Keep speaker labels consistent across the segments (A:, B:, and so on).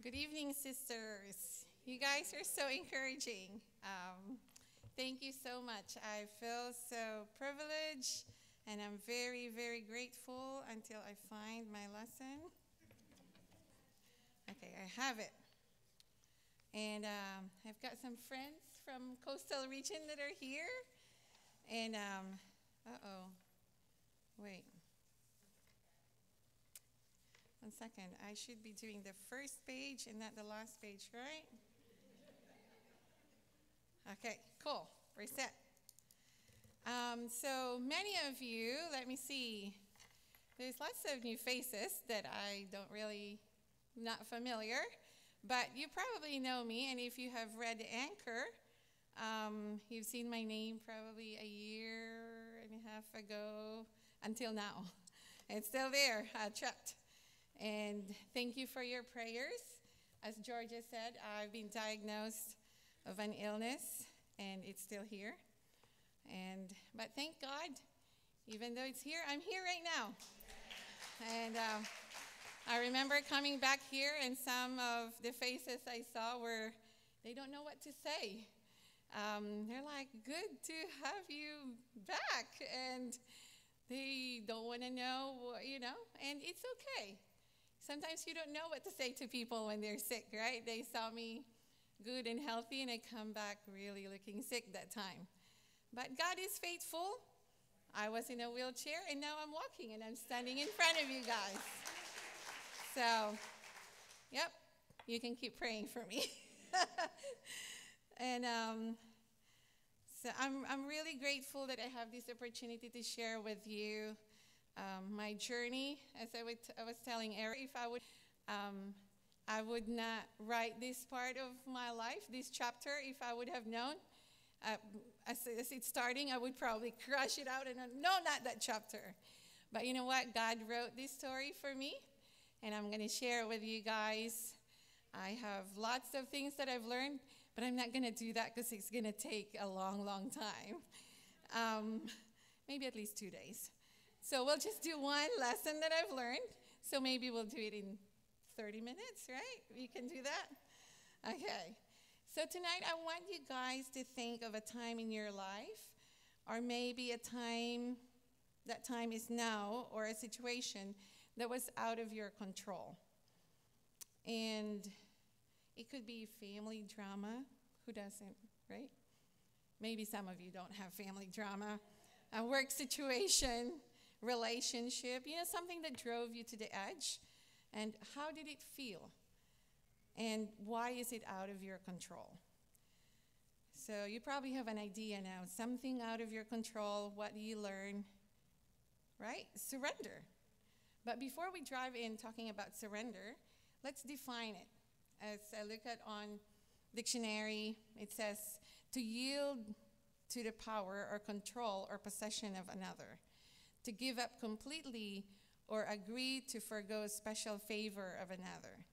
A: Good evening, sisters. You guys are so encouraging. Thank you so much. I feel so privileged, and I'm very, very grateful until I find my lesson. Okay, I have it. And I've got some friends from coastal region that are here. And, wait. 1 second. I should be doing the first page and not the last page, right? Okay, cool. We're set. So many of you, let me see. There's lots of new faces that I don't really, not familiar. But you probably know me, and if you have read Anchor, you've seen my name probably a year and a half ago until now. It's still there, checked. And thank you for your prayers. As Georgia said, I've been diagnosed of an illness, and it's still here. But thank God, even though it's here, I'm here right now. And I remember coming back here, and some of the faces I saw they don't know what to say. They're like, good to have you back. And they don't want to know, and it's okay. Sometimes you don't know what to say to people when they're sick, right? They saw me good and healthy, and I come back really looking sick that time. But God is faithful. I was in a wheelchair, and now I'm walking, and I'm standing in front of you guys. So, yep, you can keep praying for me. And so I'm really grateful that I have this opportunity to share with you my journey. As I was telling Eric, if I would not write this part of my life, this chapter, if I would have known. As it's starting, I would probably crush it out and no, not that chapter. But you know what? God wrote this story for me, and I'm going to share it with you guys. I have lots of things that I've learned, but I'm not going to do that because it's going to take a long, long time. Maybe at least 2 days. So we'll just do one lesson that I've learned. So maybe we'll do it in 30 minutes, right? We can do that? Okay. So tonight I want you guys to think of a time in your life, or maybe a time, that time is now, or a situation that was out of your control. And it could be family drama. Who doesn't, right? Maybe some of you don't have family drama. A work situation, relationship, something that drove you to the edge. And how did it feel? And why is it out of your control? So you probably have an idea now. Something out of your control. What do you learn? Right? Surrender. But before we dive in talking about surrender, let's define it. As I look at on dictionary, it says to yield to the power or control or possession of another. To give up completely or agree to forgo special favor of another.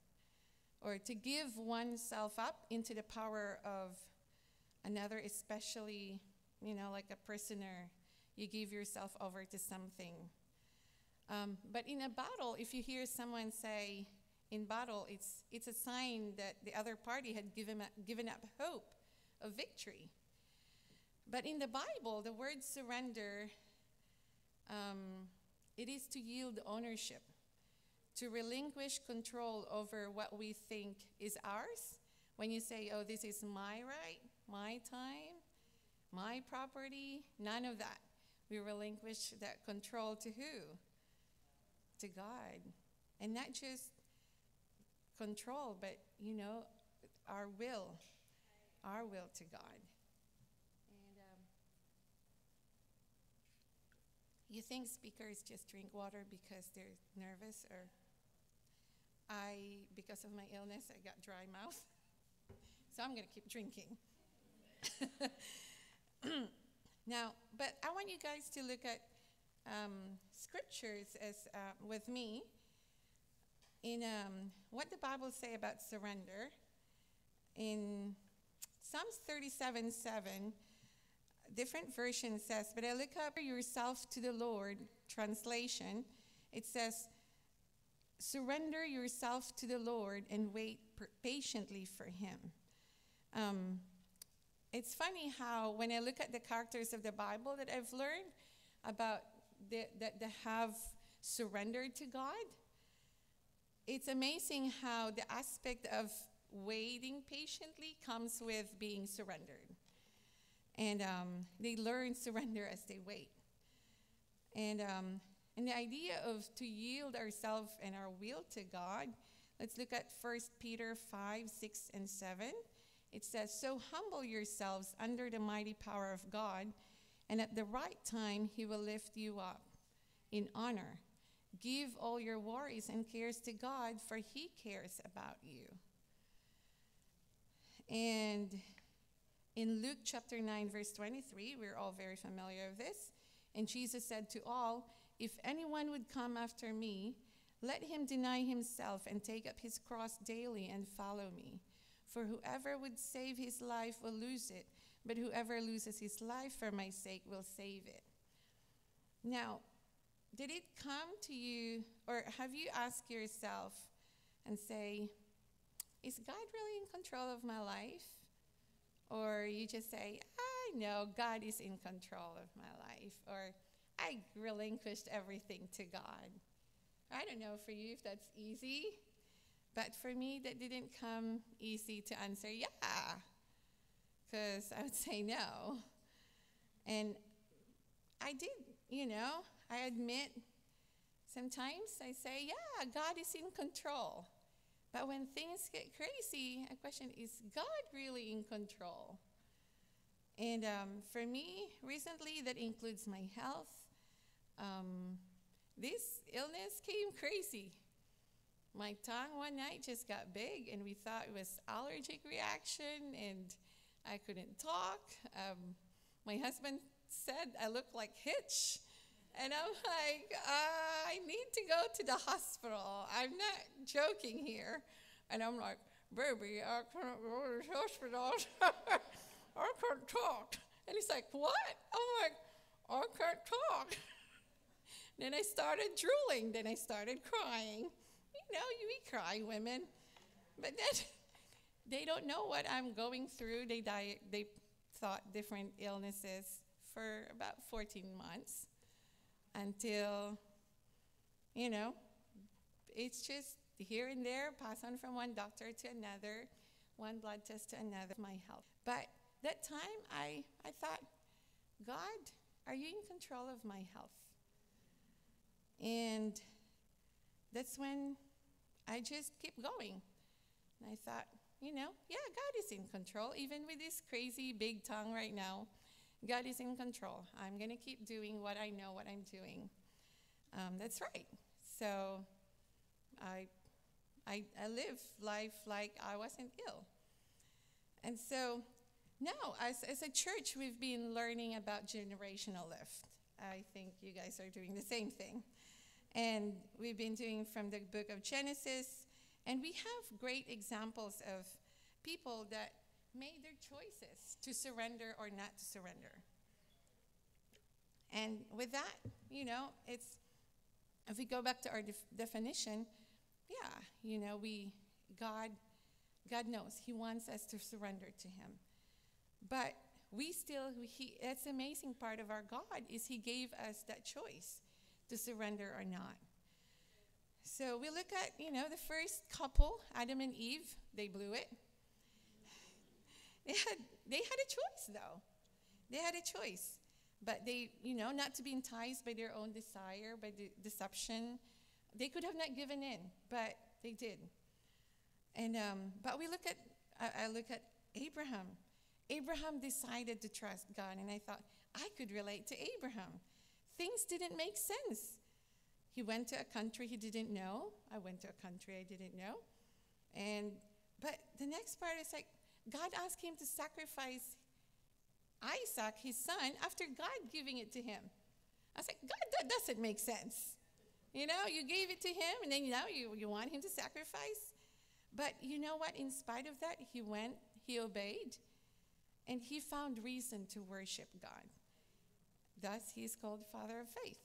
A: Or to give oneself up into the power of another, especially, like a prisoner. You give yourself over to something. But in a battle, if you hear someone say, in battle, it's a sign that the other party had given up hope of victory. But in the Bible, the word surrender, it is to yield ownership, to relinquish control over what we think is ours. When you say, oh, this is my right, my time, my property, none of that. We relinquish that control to who? To God. And not just control, but, our will to God. And you think speakers just drink water because they're nervous, or because of my illness, I got dry mouth. So I'm going to keep drinking. Now, but I want you guys to look at scriptures with me in what the Bible say about surrender. In Psalms 37:7, different version says, but I look up yourself to the Lord, translation, it says, surrender yourself to the Lord and wait patiently for him. It's funny how when I look at the characters of the Bible that I've learned about that have surrendered to God, it's amazing how the aspect of waiting patiently comes with being surrendered. And they learn surrender as they wait. And the idea of to yield ourselves and our will to God, let's look at 1 Peter 5, 6, and 7. It says, "So humble yourselves under the mighty power of God, and at the right time he will lift you up in honor. Give all your worries and cares to God, for he cares about you." And in Luke chapter 9, verse 23, we're all very familiar with this. And Jesus said to all, "If anyone would come after me, let him deny himself and take up his cross daily and follow me. For whoever would save his life will lose it, but whoever loses his life for my sake will save it." Now, did it come to you, or have you asked yourself and say, is God really in control of my life? Or you just say, I know God is in control of my life, or I relinquished everything to God. I don't know for you if that's easy, but for me that didn't come easy to answer yeah, because I would say no. And I did, I admit sometimes I say, yeah, God is in control. But when things get crazy, I question, is God really in control? And for me, recently, that includes my health. This illness came crazy. My tongue one night just got big, and we thought it was allergic reaction, and I couldn't talk. My husband said I looked like Hitch. And I'm like, I need to go to the hospital. I'm not joking here. And I'm like, baby, I can't go to the hospital. I can't talk. And he's like, what? I'm like, I can't talk. Then I started drooling. Then I started crying. We cry, women. But then they don't know what I'm going through. They thought different illnesses for about 14 months. Until, it's just here and there, pass on from one doctor to another, one blood test to another, my health. But that time, I thought, God, are you in control of my health? And that's when I just keep going. And I thought, yeah, God is in control. Even with this crazy big tongue right now, God is in control. I'm going to keep doing what I know what I'm doing. That's right. So I live life like I wasn't ill. And so now, as a church, we've been learning about generational lift. I think you guys are doing the same thing. And we've been doing from the book of Genesis. And we have great examples of people that made their choices to surrender or not to surrender. And with that, it's, if we go back to our definition, God knows. He wants us to surrender to him. But that's the amazing part of our God is he gave us that choice to surrender or not. So we look at, the first couple, Adam and Eve, they blew it. They had a choice, though. They had a choice. But they, not to be enticed by their own desire, by the deception. They could have not given in, but they did. And but I look at Abraham. Abraham decided to trust God, and I thought, I could relate to Abraham. Things didn't make sense. He went to a country he didn't know. I went to a country I didn't know. But the next part is like, God asked him to sacrifice Isaac, his son, after God giving it to him. I was like, God, that doesn't make sense. You gave it to him, and then now you want him to sacrifice. But you know what? In spite of that, he went, he obeyed, and he found reason to worship God. Thus, he's called Father of Faith.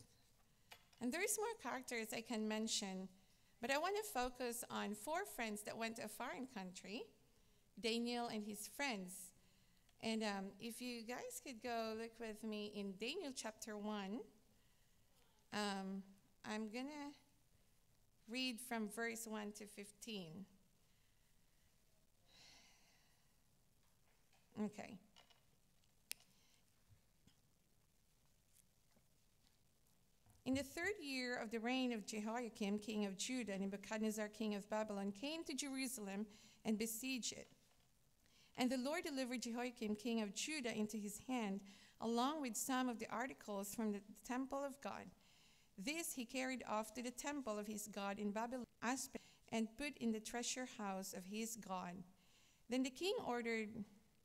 A: And there's more characters I can mention But I want to focus on 4 friends that went to a foreign country, Daniel and his friends. And if you guys could go look with me in Daniel chapter 1, I'm going to read from verse 1 to 15. Okay. In the 3rd year of the reign of Jehoiakim, king of Judah, Nebuchadnezzar, king of Babylon, came to Jerusalem and besieged it. And the Lord delivered Jehoiakim, king of Judah, into his hand, along with some of the articles from the temple of God. This he carried off to the temple of his God in Babylon, and put in the treasure house of his God. Then the king ordered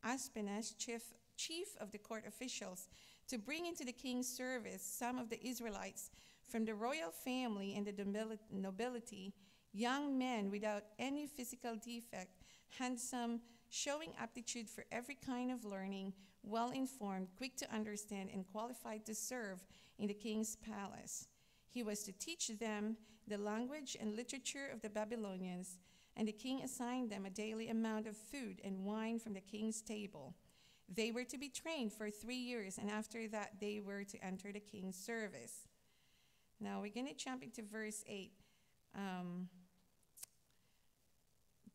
A: Aspenaz, chief of the court officials, to bring into the king's service some of the Israelites from the royal family and the nobility, young men without any physical defect, handsome, showing aptitude for every kind of learning, well-informed, quick to understand, and qualified to serve in the king's palace. He was to teach them the language and literature of the Babylonians, and the king assigned them a daily amount of food and wine from the king's table. They were to be trained for 3 years, and after that they were to enter the king's service. Now we're going to jump into verse 8.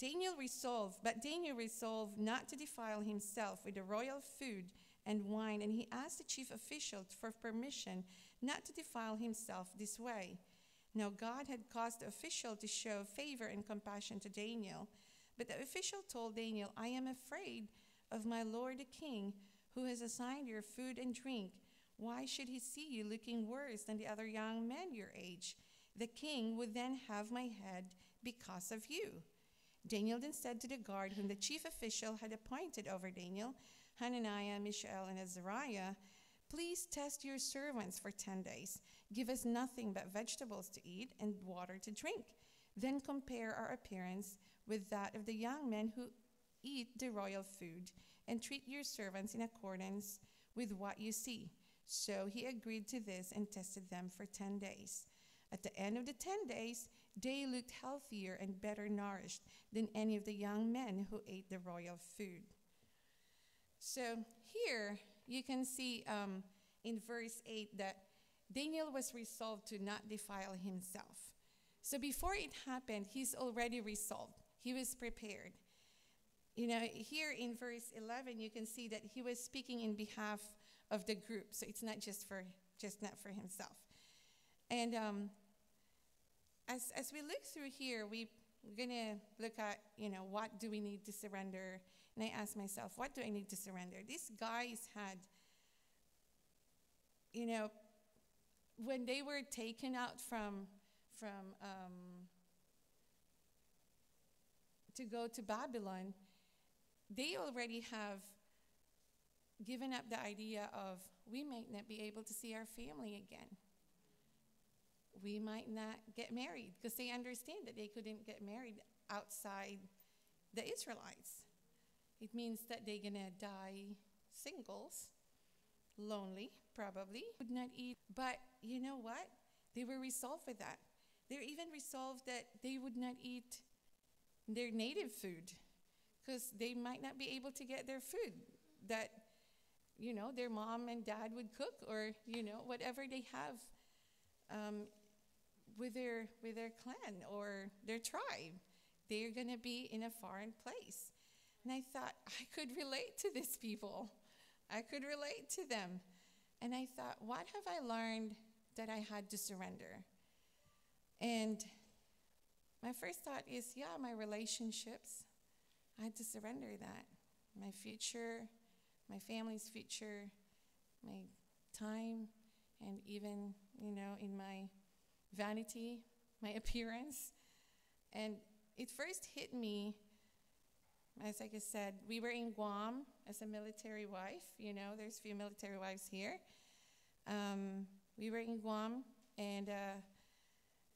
A: Daniel resolved not to defile himself with the royal food and wine, and he asked the chief official for permission not to defile himself this way. Now God had caused the official to show favor and compassion to Daniel, but the official told Daniel, "I am afraid of my lord the king, who has assigned your food and drink. Why should he see you looking worse than the other young men your age? The king would then have my head because of you." Daniel then said to the guard whom the chief official had appointed over Daniel, Hananiah, Mishael, and Azariah, "Please test your servants for 10 days. Give us nothing but vegetables to eat and water to drink. Then compare our appearance with that of the young men who eat the royal food, and treat your servants in accordance with what you see." So he agreed to this and tested them for 10 days. At the end of the 10 days, they looked healthier and better nourished than any of the young men who ate the royal food. So here you can see in verse 8 that Daniel was resolved to not defile himself. So before it happened, he's already resolved. He was prepared. You know, here in verse 11, you can see that he was speaking in behalf of the group. So it's not just not for himself. And as we look through here, we're going to look at, what do we need to surrender? And I asked myself, what do I need to surrender? These guys had, when they were taken out to go to Babylon, they already have given up the idea of, we might not be able to see our family again. We might not get married, because they understand that they couldn't get married outside the Israelites. It means that they're going to die singles, lonely, probably, would not eat. But you know what? They were resolved with that. They're even resolved that they would not eat their native food, because they might not be able to get their food that, their mom and dad would cook, or, whatever they have with their clan or their tribe. They're going to be in a foreign place. And I thought, I could relate to these people. I could relate to them. And I thought, what have I learned that I had to surrender? And my first thought is, my relationships. I had to surrender that. My future, my family's future, my time, and even, in my vanity, my appearance. And it first hit me, as like I said, we were in Guam as a military wife. There's a few military wives here. We were in Guam, and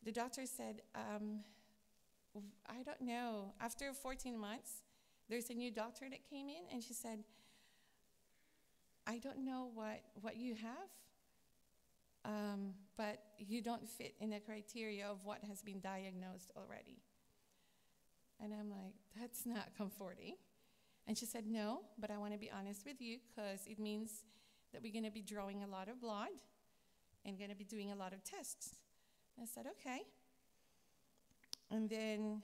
A: the doctor said, I don't know, after 14 months, there's a new doctor that came in, and she said, I don't know what you have. but you don't fit in the criteria of what has been diagnosed already. And I'm like, that's not comforting. And she said, no, but I want to be honest with you because it means that we're going to be drawing a lot of blood and going to be doing a lot of tests. And I said, okay. And then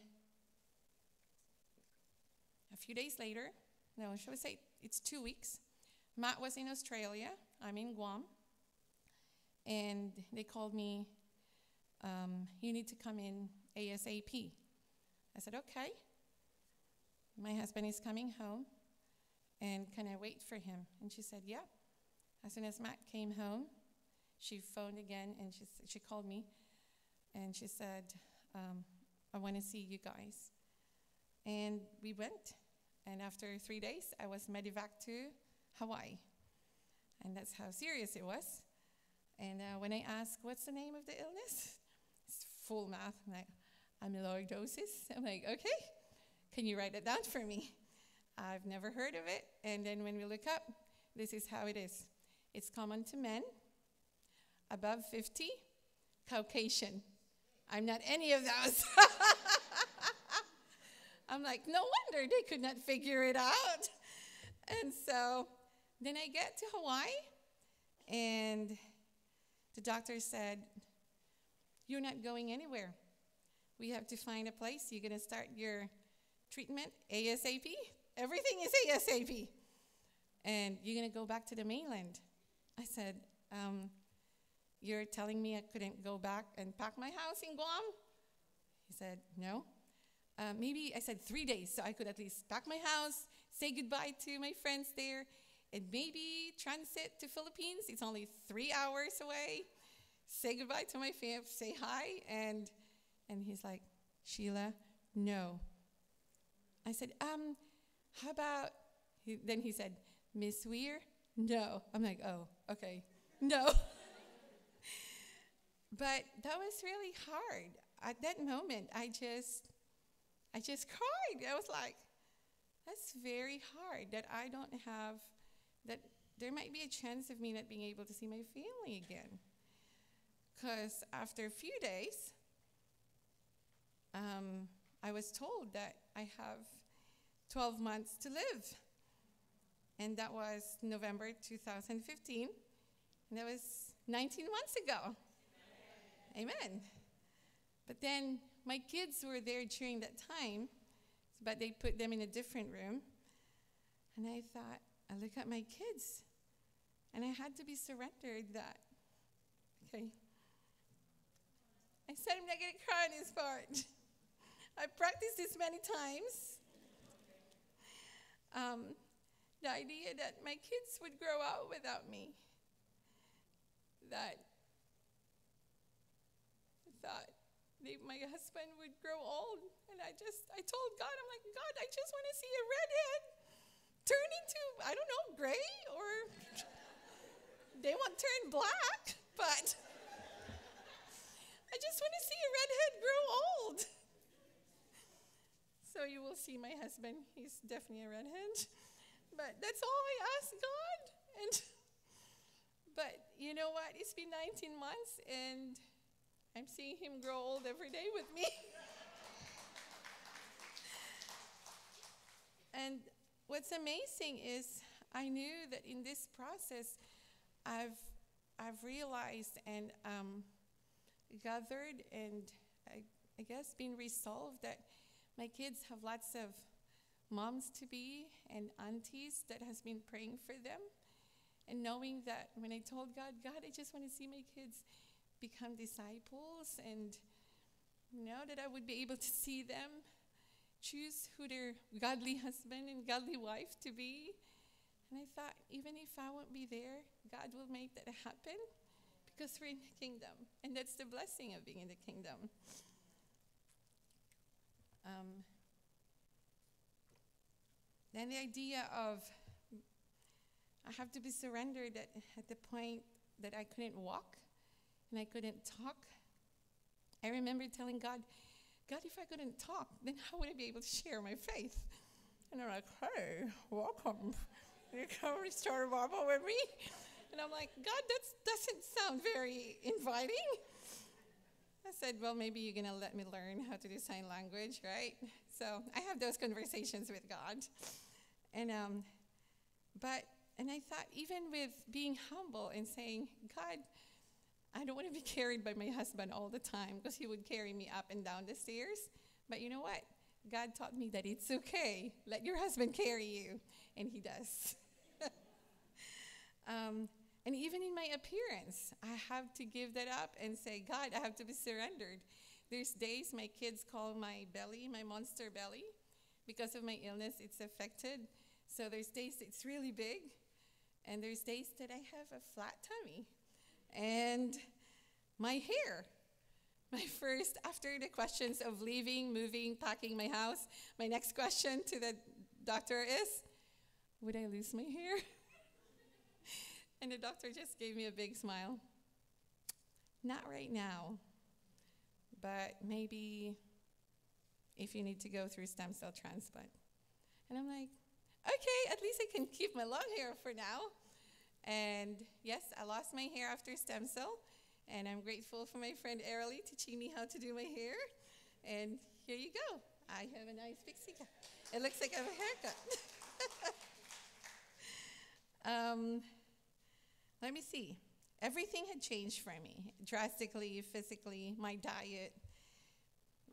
A: a few days later, no, shall we say it's 2 weeks, Matt was in Australia, I'm in Guam, and they called me, you need to come in ASAP. I said, okay. My husband is coming home, and can I wait for him? And she said, yeah. As soon as Matt came home, she phoned again, and she called me, and she said, I want to see you guys. And we went, and after 3 days, I was medevaced to Hawaii. And that's how serious it was. And when I asked, what's the name of the illness? It's full mouth. I'm like, amyloidosis. I'm like, okay, can you write it down for me? I've never heard of it. And then when we look up, this is how it is. It's common to men, above 50, Caucasian. I'm not any of those. I'm like, no wonder they could not figure it out. And so then I get to Hawaii, and the doctor said, you're not going anywhere. We have to find a place. You're going to start your treatment ASAP. Everything is ASAP. And you're going to go back to the mainland. I said, you're telling me I couldn't go back and pack my house in Guam? He said, no. Maybe I said 3 days, so I could at least pack my house, say goodbye to my friends there, and maybe transit to Philippines. It's only 3 hours away. Say goodbye to my family, say hi, and he's like, Sheila, no. I said, how about, then he said, Miss Wehr, no. I'm like, oh, okay, no. But that was really hard. At that moment, I just cried. I was like, that's very hard that I don't have, that there might be a chance of me not being able to see my family again. Because after a few days, I was told that I have 12 months to live. And that was November 2015. And that was 19 months ago. Amen. But then my kids were there during that time, but they put them in a different room. And I thought, I look at my kids, and I had to be surrendered that, okay. I said I'm not going to cry on this part. I practiced this many times. The idea that my kids would grow out without me. That I thought my husband would grow old. And I told God, I'm like, God, I just want to see a redhead turn into, I don't know, gray, or they won't turn black, but I just want to see a redhead grow old. So you will see my husband. He's definitely a redhead. But that's all I asked God. But you know what? It's been 19 months, and I'm seeing him grow old every day with me. And what's amazing is I knew that in this process, I've realized and gathered and I guess been resolved that my kids have lots of moms-to-be and aunties that has been praying for them. And knowing that when I told God, I just want to see my kids become disciples, and that I would be able to see them choose who their godly husband and godly wife to be. And I thought, even if I won't be there, God will make that happen because we're in the kingdom. And that's the blessing of being in the kingdom. Then the idea of I have to be surrendered at the point that I couldn't walk and I couldn't talk. I remember telling God, if I couldn't talk, then how would I be able to share my faith? And I'm like, hey, welcome. You come restore Bible with me? And I'm like, God, that doesn't sound very inviting. I said, well, maybe you're going to let me learn how to do sign language, right? So I have those conversations with God. And I thought, even with being humble and saying, God, I don't want to be carried by my husband all the time, because he would carry me up and down the stairs. But you know what? God taught me that it's okay. Let your husband carry you. And he does. And even in my appearance, I have to give that up and say, God, I have to be surrendered. There's days my kids call my belly, my monster belly. Because of my illness, it's affected. So there's days it's really big. And there's days that I have a flat tummy. And my hair. My first, after the questions of leaving, moving, packing my house, my next question to the doctor is, would I lose my hair? And the doctor just gave me a big smile. Not right now, but maybe if you need to go through stem cell transplant. And I'm like, okay, at least I can keep my long hair for now. And yes, I lost my hair after stem cell, and I'm grateful for my friend Ariely teaching me how to do my hair. And here you go. I have a nice pixie cut. It looks like I have a haircut. Let me see. Everything had changed for me, drastically, physically, my diet.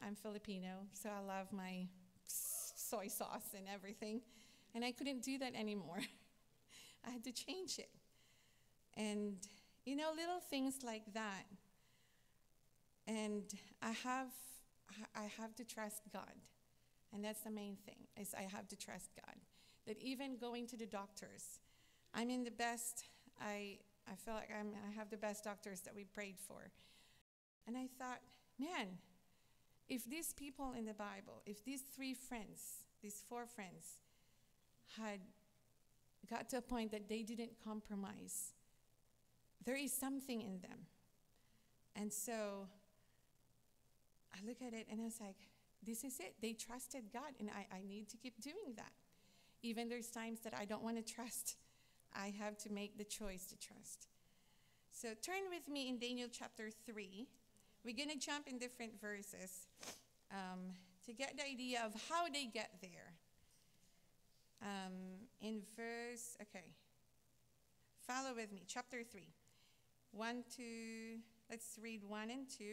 A: I'm Filipino, so I love my soy sauce and everything. And I couldn't do that anymore. I had to change it. And, you know, little things like that. And I have to trust God. And that's the main thing, is I have to trust God. That even going to the doctors, I'm in the best, I feel like I have the best doctors that we prayed for. And I thought, man, if these people in the Bible, if these four friends, had got to a point that they didn't compromise, there is something in them. And so I look at it and I was like, this is it. They trusted God, and I need to keep doing that. Even there's times that I don't want to trust. I have to make the choice to trust. So turn with me in Daniel chapter 3. We're going to jump in different verses to get the idea of how they get there. Follow with me, chapter 3. Let's read 1 and 2.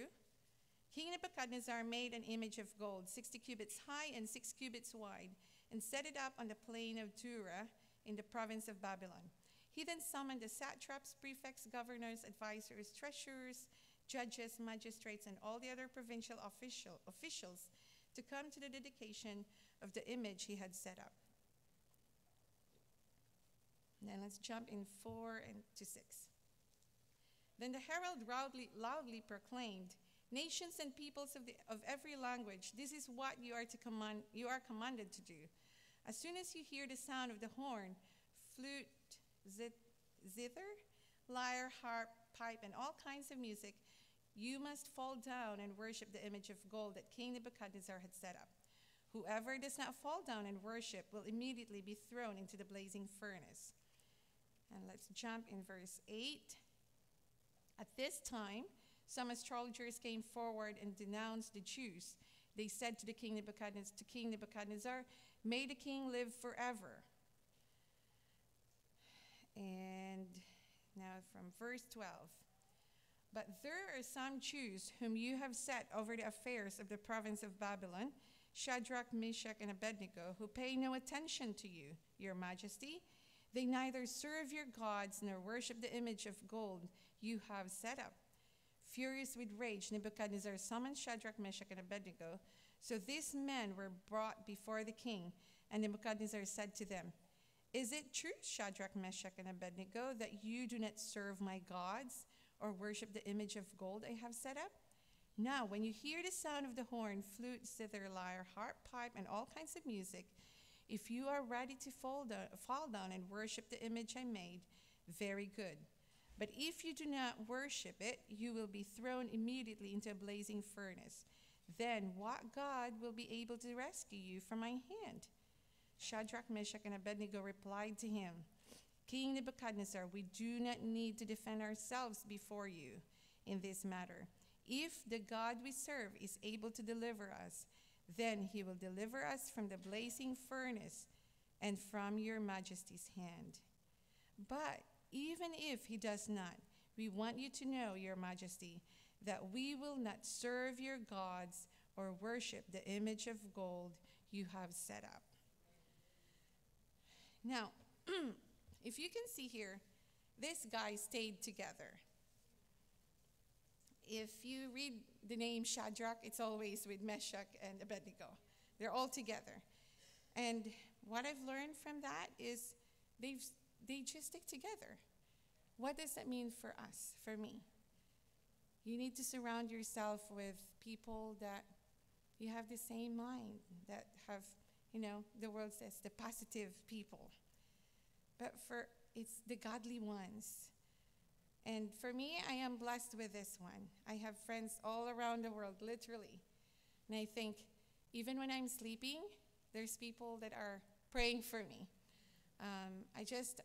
A: King Nebuchadnezzar made an image of gold, 60 cubits high and 6 cubits wide, and set it up on the plain of Dura in the province of Babylon. He then summoned the satraps, prefects, governors, advisors, treasurers, judges, magistrates, and all the other provincial officials to come to the dedication of the image he had set up. Then let's jump in 4 and to 6. Then the herald loudly proclaimed, "Nations and peoples of every language, this is what you are commanded to do. As soon as you hear the sound of the horn, flute, zither, lyre, harp, pipe, and all kinds of music, you must fall down and worship the image of gold that King Nebuchadnezzar had set up. Whoever does not fall down and worship will immediately be thrown into the blazing furnace." And let's jump in verse 8. At this time, some astrologers came forward and denounced the Jews. They said to King Nebuchadnezzar, "May the king live forever." And now from verse 12. "But there are some Jews whom you have set over the affairs of the province of Babylon, Shadrach, Meshach, and Abednego, who pay no attention to you, your majesty. They neither serve your gods nor worship the image of gold you have set up." Furious with rage, Nebuchadnezzar summoned Shadrach, Meshach, and Abednego. So these men were brought before the king, and Nebuchadnezzar said to them, "Is it true, Shadrach, Meshach, and Abednego, that you do not serve my gods or worship the image of gold I have set up? Now, when you hear the sound of the horn, flute, zither, lyre, harp, pipe, and all kinds of music, if you are ready to fall down and worship the image I made, very good. But if you do not worship it, you will be thrown immediately into a blazing furnace. Then what God will be able to rescue you from my hand?" Shadrach, Meshach, and Abednego replied to him, King Nebuchadnezzar, we do not need to defend ourselves before you in this matter. If the God we serve is able to deliver us, then he will deliver us from the blazing furnace and from your majesty's hand. But even if he does not, we want you to know, your majesty, that we will not serve your gods or worship the image of gold you have set up. Now, if you can see here, this guy stayed together. If you read the name Shadrach, it's always with Meshach and Abednego. They're all together. And what I've learned from that is they just stick together. What does that mean for us, for me? You need to surround yourself with people that you have the same mind, that have, the world says the positive people. But it's the godly ones. And for me, I am blessed with this one. I have friends all around the world, literally. And I think even when I'm sleeping, there's people that are praying for me. I just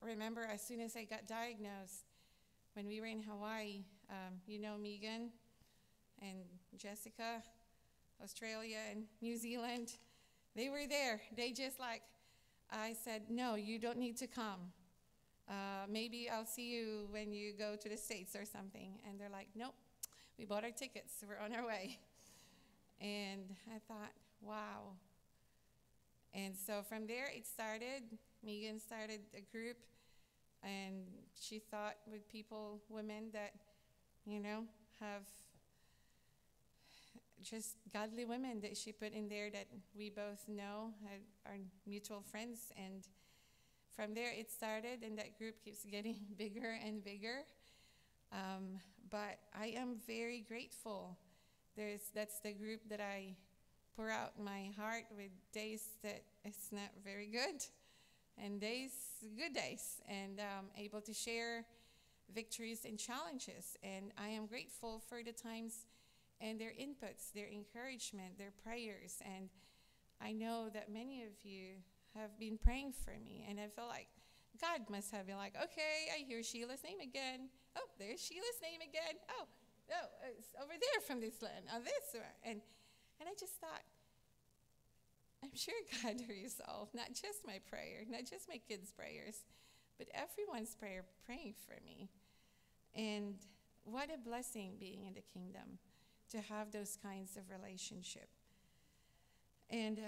A: remember as soon as I got diagnosed, when we were in Hawaii, Megan and Jessica, Australia and New Zealand, they were there. They just I said, no, you don't need to come. Maybe I'll see you when you go to the States or something. And they're like, nope, we bought our tickets. We're on our way. And I thought, wow. And so from there it started. Megan started a group, and she thought with women that, have just godly women that she put in there that we both know, are mutual friends. And from there it started, and that group keeps getting bigger and bigger. But I am very grateful. That's the group that I pour out my heart with days that it's not very good, and good days, and able to share victories and challenges. And I am grateful for the times and their inputs, their encouragement, their prayers. And I know that many of you have been praying for me, and I feel like God must have been like, okay, I hear Sheila's name again. Oh, there's Sheila's name again. Oh, no, it's over there from this land, on this one. And I just thought, I'm sure God resolved not just my prayer, not just my kids' prayers, but everyone's praying for me. And what a blessing being in the kingdom, to have those kinds of relationship. And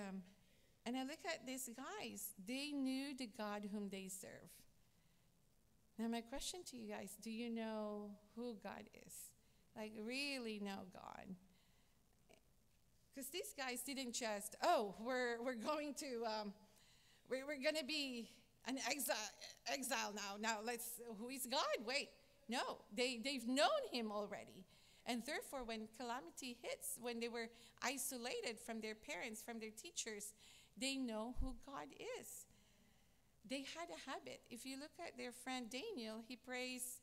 A: I look at these guys, they knew the God whom they serve. Now my question to you guys, do you know who God is? Like, really know God? Because these guys didn't just, we're going to, we're going to be an exile now. Now who is God? Wait, no, they've known him already. And therefore, when calamity hits, when they were isolated from their parents, from their teachers, they know who God is. They had a habit. If you look at their friend Daniel, he prays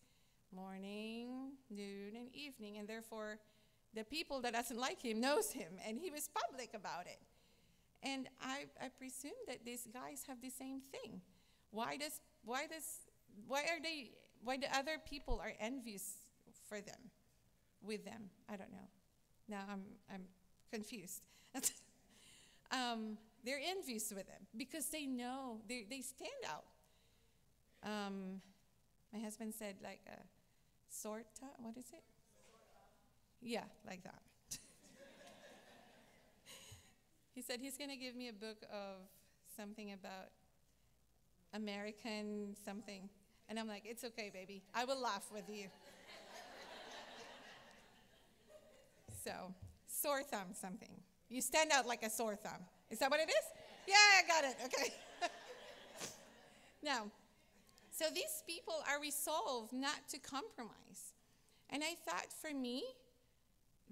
A: morning, noon, and evening. And therefore, the people that doesn't like him knows him. And he was public about it. And I presume that these guys have the same thing. Why the other people are envious for them, with them? I don't know. Now I'm confused. They're envious with them because they know they stand out. My husband said like a sorta, what is it? Yeah, like that. He said he's going to give me a book of something about American something. And I'm like, it's okay, baby. I will laugh with you. So, sore thumb something. You stand out like a sore thumb. Is that what it is? Yeah, I got it. Okay. Now, so these people are resolved not to compromise. And I thought for me,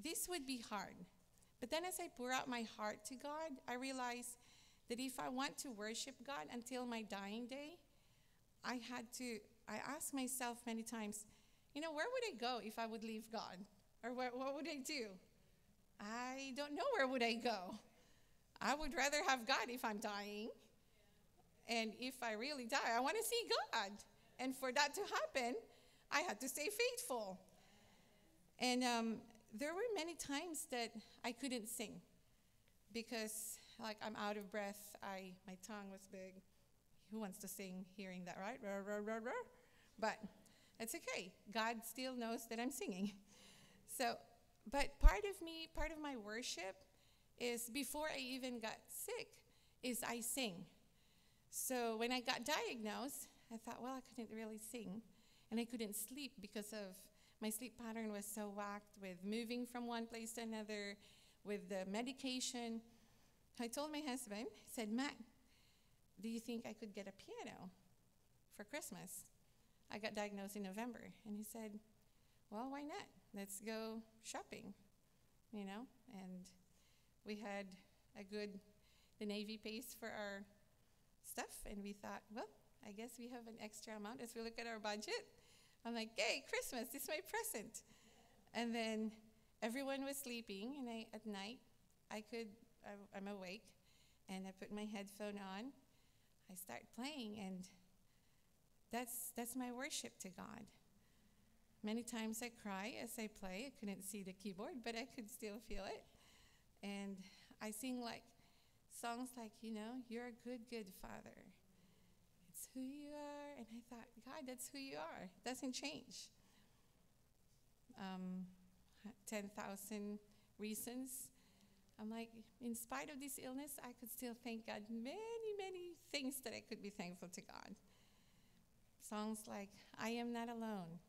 A: this would be hard. But then as I pour out my heart to God, I realized that if I want to worship God until my dying day, I asked myself many times, where would I go if I would leave God? Or what would I do? I don't know, where would I go? I would rather have God if I'm dying. And if I really die, I want to see God. And for that to happen, I had to stay faithful. And there were many times that I couldn't sing because, like, I'm out of breath. My tongue was big. Who wants to sing hearing that, right? Rah, rah, rah, rah. But it's okay. God still knows that I'm singing. So, but part of my worship is, before I even got sick, is I sing. So when I got diagnosed, I thought, well, I couldn't really sing. And I couldn't sleep because of my sleep pattern was so whacked with moving from one place to another, with the medication. I told my husband, I said, Matt, do you think I could get a piano for Christmas? I got diagnosed in November. And he said, well, why not? Let's go shopping, And we had the Navy pays for our stuff. And we thought, well, I guess we have an extra amount as we look at our budget. I'm like, hey, Christmas, this is my present. And then everyone was sleeping, and at night, I'm awake, and I put my headphone on. I start playing, and that's my worship to God. Many times I cry as I play. I couldn't see the keyboard, but I could still feel it. And I sing songs like, you're a good, good Father. It's who you are. And I thought, God, that's who you are. It doesn't change. 10,000 reasons. I'm like, in spite of this illness, I could still thank God. Many, many things that I could be thankful to God. Songs like, I Am Not Alone.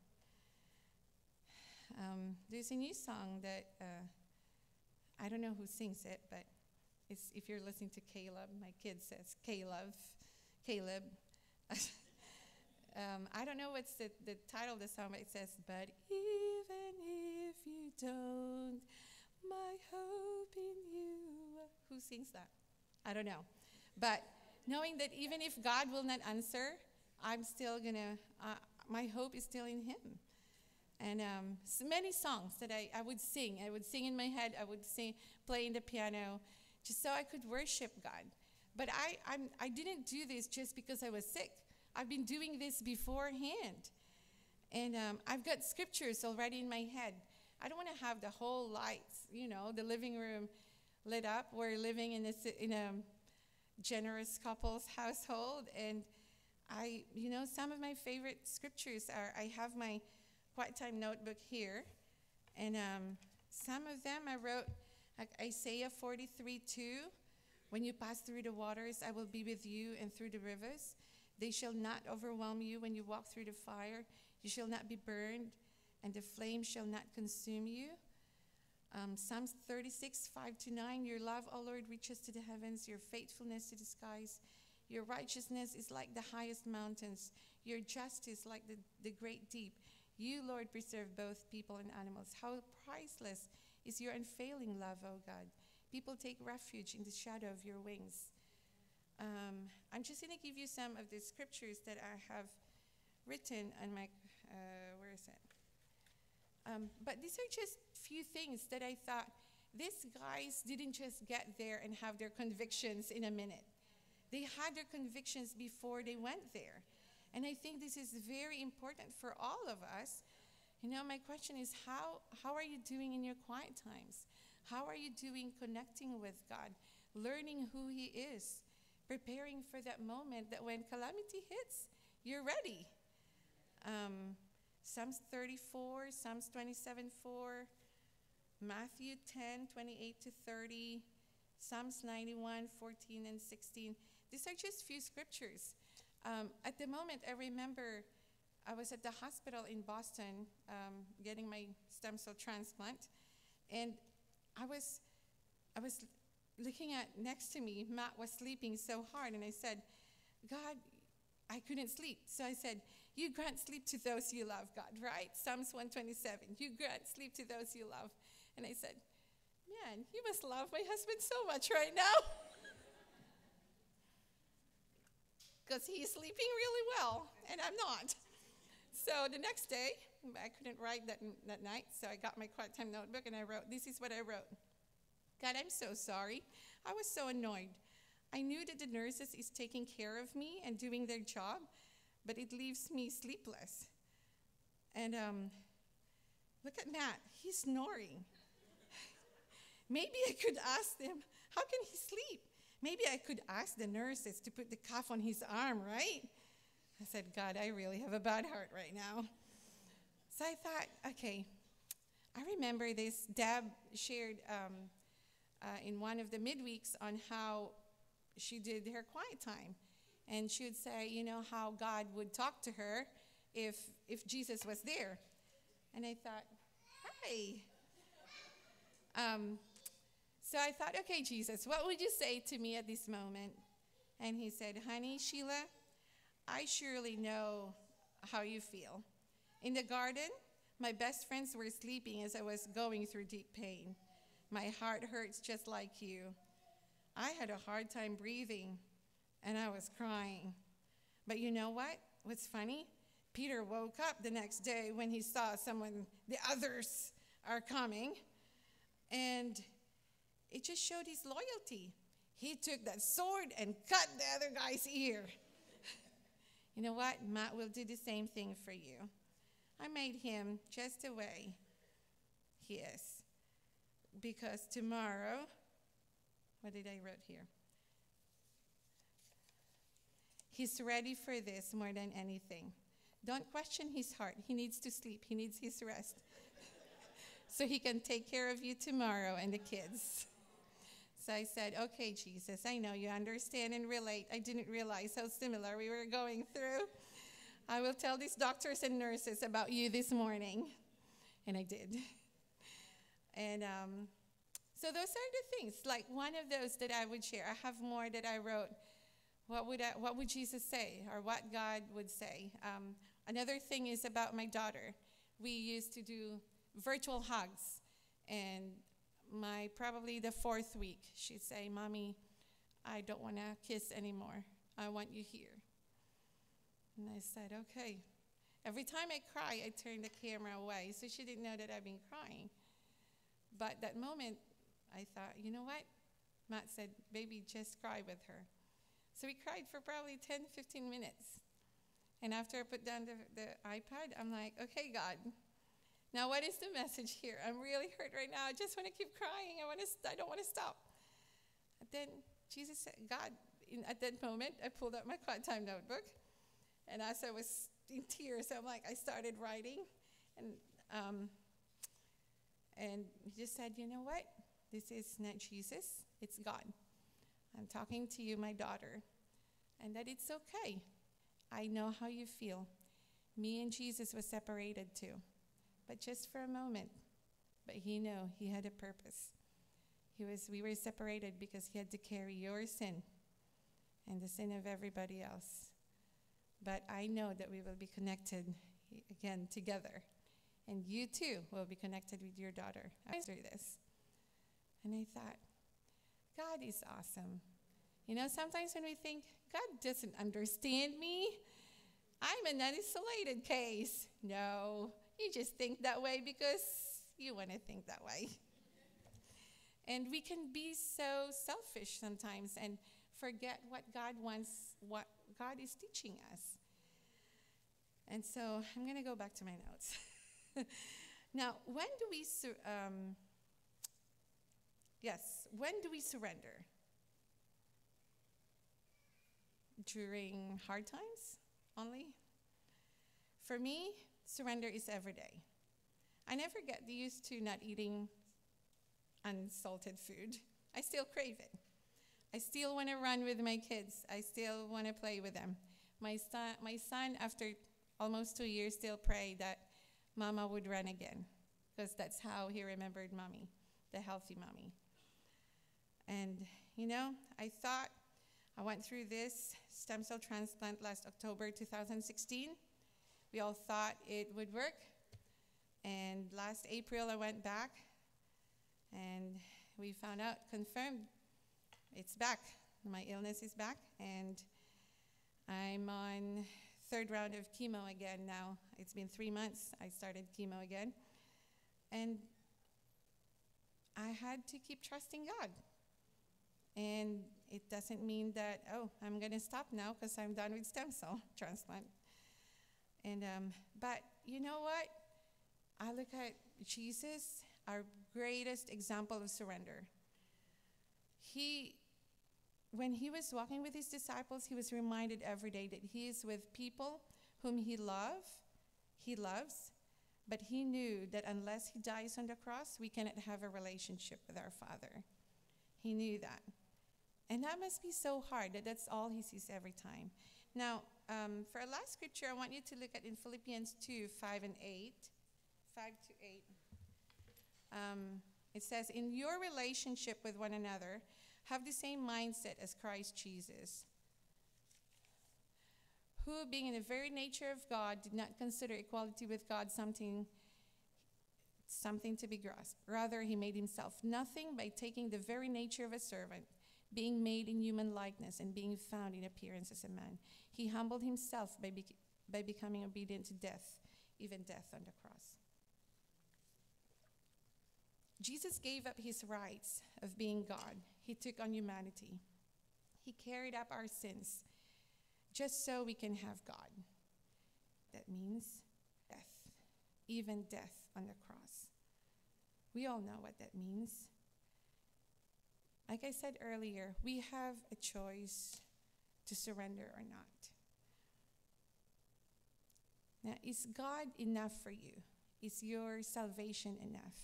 A: There's a new song that, I don't know who sings it, but if you're listening to Caleb, my kid says Caleb. I don't know what's the title of the song, but it says, but even if you don't, my hope in you. Who sings that? I don't know. But knowing that even if God will not answer, I'm still my hope is still in him. And so many songs that I would sing. I would sing in my head. I would playing the piano, just so I could worship God. But I didn't do this just because I was sick. I've been doing this beforehand. And I've got scriptures already in my head. I don't want to have the whole lights, the living room lit up. We're living in a generous couple's household. And some of my favorite scriptures are, I have my quiet time notebook here. And some of them I wrote, like Isaiah 43:2. When you pass through the waters, I will be with you, and through the rivers. They shall not overwhelm you. When you walk through the fire, you shall not be burned, and the flame shall not consume you. Psalms 36:5-9. Your love, O Lord, reaches to the heavens, your faithfulness to the skies. Your righteousness is like the highest mountains, your justice like the great deep. You, Lord, preserve both people and animals. How priceless is your unfailing love, O God. People take refuge in the shadow of your wings. I'm just going to give you some of the scriptures that I have written on my, where is it? But these are just few things that I thought, these guys didn't just get there and have their convictions in a minute. They had their convictions before they went there. And I think this is very important for all of us. My question is, how are you doing in your quiet times? How are you doing connecting with God, learning who he is, preparing for that moment that when calamity hits, you're ready? Psalms 34, Psalms 27:4, Matthew 10:28-30, Psalms 91:14-16. These are just few scriptures. At the moment, I remember I was at the hospital in Boston getting my stem cell transplant, and I was looking at next to me, Matt was sleeping so hard, and I said, God, I couldn't sleep. So I said, you grant sleep to those you love, God, right? Psalms 127, you grant sleep to those you love. And I said, man, you must love my husband so much right now. Because he's sleeping really well, and I'm not. So the next day, I couldn't write that night, so I got my quiet time notebook, and I wrote, this is what I wrote. God, I'm so sorry. I was so annoyed. I knew that the nurses is taking care of me and doing their job, but it leaves me sleepless. And look at Matt, he's snoring. Maybe I could ask them, how can he sleep? Maybe I could ask the nurses to put the cuff on his arm, right? I said, God, I really have a bad heart right now. So I thought, okay, I remember this. Deb shared in one of the midweeks on how she did her quiet time. And she would say, you know, how God would talk to her if Jesus was there. And I thought, hi. So I thought, okay, Jesus, what would you say to me at this moment? And he said, honey, Shiela, I surely know how you feel. In the garden, my best friends were sleeping as I was going through deep pain. My heart hurts just like you. I had a hard time breathing, and I was crying. But you know what? What's funny? Peter woke up the next day when he saw the others are coming, and it just showed his loyalty. He took that sword and cut the other guy's ear. You know what? Matt will do the same thing for you. I made him just the way he is. Because tomorrow, what did I write here? He's ready for this more than anything. Don't question his heart. He needs to sleep. He needs his rest. So he can take care of you tomorrow and the kids. So I said, okay, Jesus, I know you understand and relate. I didn't realize how similar we were going through. I will tell these doctors and nurses about you this morning. And I did. And so those are the things, like one of those that I would share. I have more that I wrote. What would Jesus say, or what God would say? Another thing is about my daughter. We used to do virtual hugs, and probably the 4th week, she'd say, Mommy, I don't want to kiss anymore. I want you here. And I said, okay. Every time I cry, I turn the camera away, so she didn't know that I've been crying. But that moment, I thought, you know what? Matt said, baby, just cry with her. So we cried for probably 10, 15 minutes. And after I put down the iPad, I'm like, okay, God, now what is the message here? I'm really hurt right now. I just want to keep crying. I don't want to stop. And then Jesus said, God, at that moment, I pulled out my quiet time notebook. And as I was in tears, I started writing. And he just said, you know what? This is not Jesus, it's God. I'm talking to you, my daughter, and that it's okay. I know how you feel. Me and Jesus were separated too, but just for a moment. But he knew he had a purpose. We were separated because he had to carry your sin and the sin of everybody else. But I know that we will be connected again together. And you too will be connected with your daughter after this. And I thought, God is awesome. You know, sometimes when we think, God doesn't understand me, I'm an isolated case. No, you just think that way because you want to think that way. And we can be so selfish sometimes and forget what God wants, what God is teaching us. And so I'm going to go back to my notes. Now, when do we surrender? During hard times only? For me, surrender is every day. I never get used to not eating unsalted food. I still crave it. I still want to run with my kids. I still want to play with them. My son, after almost 2 years, still prayed that Mama would run again, because that's how he remembered Mommy, the healthy Mommy. And, you know, I went through this stem cell transplant last October 2016. We all thought it would work. And last April, I went back, and we found out, confirmed, it's back. My illness is back, and I'm on 3rd round of chemo again now. It's been 3 months. I started chemo again. And I had to keep trusting God. And It doesn't mean that, oh, I'm going to stop now because I'm done with stem cell transplant. And but you know what? I look at Jesus, our greatest example of surrender. When he was walking with his disciples, he was reminded every day that he is with people whom he loves, but he knew that unless he dies on the cross, we cannot have a relationship with our Father. He knew that. And that must be so hard that that's all he sees every time. Now, for our last scripture, I want you to look at in Philippians 2, 5 and 8. 5 to 8. It says, in your relationship with one another, have the same mindset as Christ Jesus, who, being in the very nature of God, did not consider equality with God something to be grasped. Rather, he made himself nothing by taking the very nature of a servant, being made in human likeness and being found in appearance as a man. He humbled himself by becoming obedient to death, even death on the cross. Jesus gave up his rights of being God. He took on humanity. He carried up our sins just so we can have God. That means death, even death on the cross. We all know what that means. Like I said earlier, we have a choice to surrender or not. Now, is God enough for you? Is your salvation enough?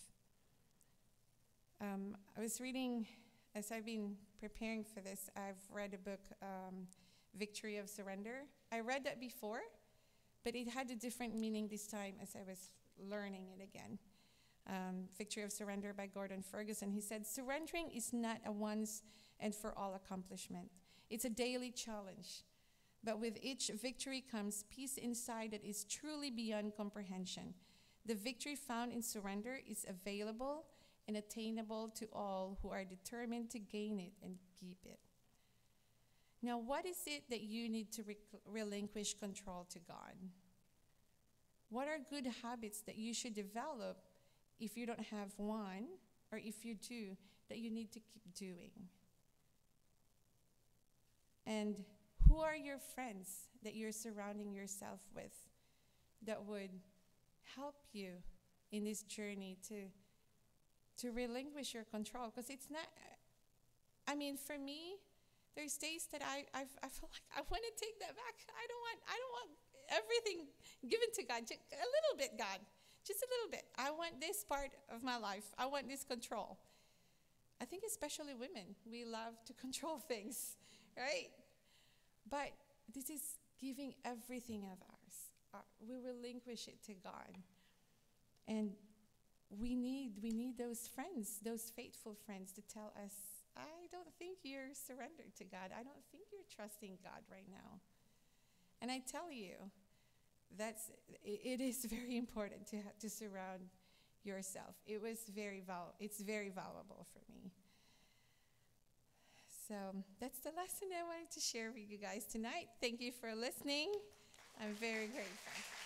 A: I was reading, as I've been preparing for this, I've read a book, Victory of Surrender. I read that before, but it had a different meaning this time as I was learning it again. Victory of Surrender by Gordon Ferguson. He said, surrendering is not a once and for all accomplishment. It's a daily challenge. But with each victory comes peace inside that is truly beyond comprehension. The victory found in surrender is available and attainable to all who are determined to gain it and keep it. Now, what is it that you need to relinquish control to God? What are good habits that you should develop if you don't have one, or if you do, that you need to keep doing? And who are your friends that you're surrounding yourself with that would help you in this journey to relinquish your control? Because it's not, I mean, for me, there's days that I feel like I want to take that back. I don't want everything given to God. Just a little bit, God. Just a little bit. I want this part of my life. I want this control. I think especially women, we love to control things, right? But this is giving everything of ours. We relinquish it to God. And we need those friends, those faithful friends to tell us, I don't think you're surrendered to God. I don't think you're trusting God right now. And I tell you, it is very important to surround yourself. It's very valuable for me. So that's the lesson I wanted to share with you guys tonight. Thank you for listening. I'm very grateful.